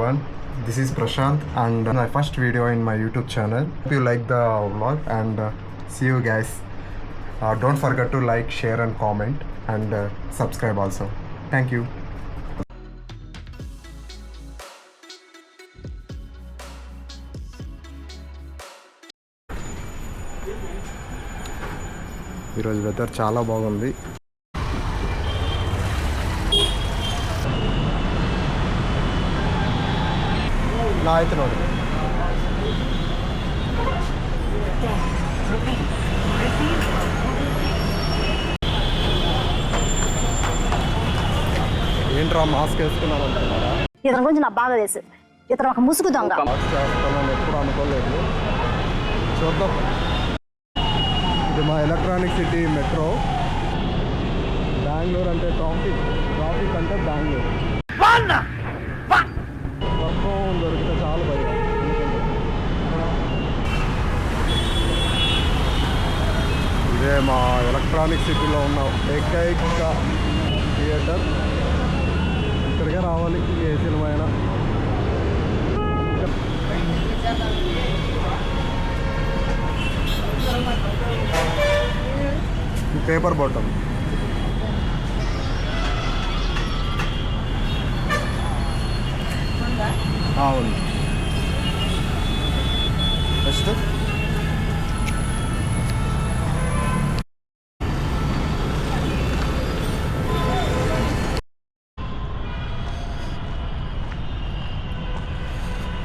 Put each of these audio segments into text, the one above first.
everyone, this is Prashant and my first video in my YouTube channel. Hope you like the vlog and see you guys. Don't forget to like, share and comment and subscribe also. Thank you. ఈరోజు weather చాలా బాగుంది. నా అయితే ನೋಡಿ ఏంట్రా mask వేసుకున్నాను అనుకున్నారా? ఇతని గురించి నాకు బాగా తెలుసు. ఇతను ఒక ముసుగు దొంగ. మాస్క్ వేసుకున్నాను ఎప్పుడు అనుకోలేదు. చూద్దాం. ఇది మా ఎలక్ట్రానిక్ సిటీ మెట్రో. బెంగళూరు అంటే ట్రాఫిక్ అంటే బెంగళూరు. వర్షం దొరికితే చాలు భయం. ఇదే మా ఎలక్ట్రానిక్ సిటీలో ఉన్న ఏకైక థియేటర్. ఇక్కడికే రావాలి ఏ సినిమా అయినా. పేపర్ బాటల్ అవును. నెక్స్ట్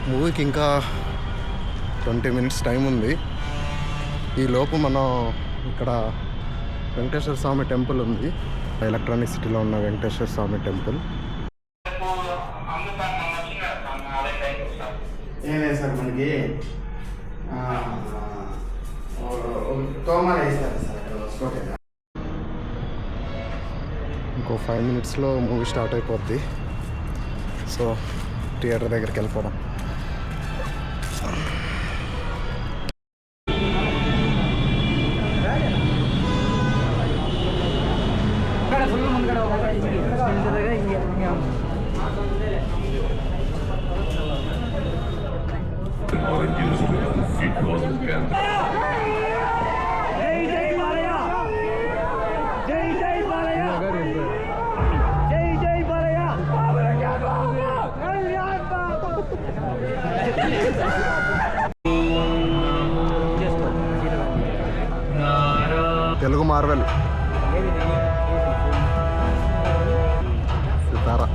మూవీకి ఇంకా 20 minutes టైం ఉంది. ఈలోపు మనం ఇక్కడ వెంకటేశ్వర స్వామి టెంపుల్ ఉంది. ఎలక్ట్రానిక్ సిటీలో ఉన్న వెంకటేశ్వర స్వామి టెంపుల్. ఏమే సార్ మనకి తోమాలు వేస్తారు సార్. ఇంకో 5 minutesలో మూవీ స్టార్ట్ అయిపోద్ది. సో థియేటర్ దగ్గరికి వెళ్ళిపోదాం. తెలుగు మార్వెల్ సితారా.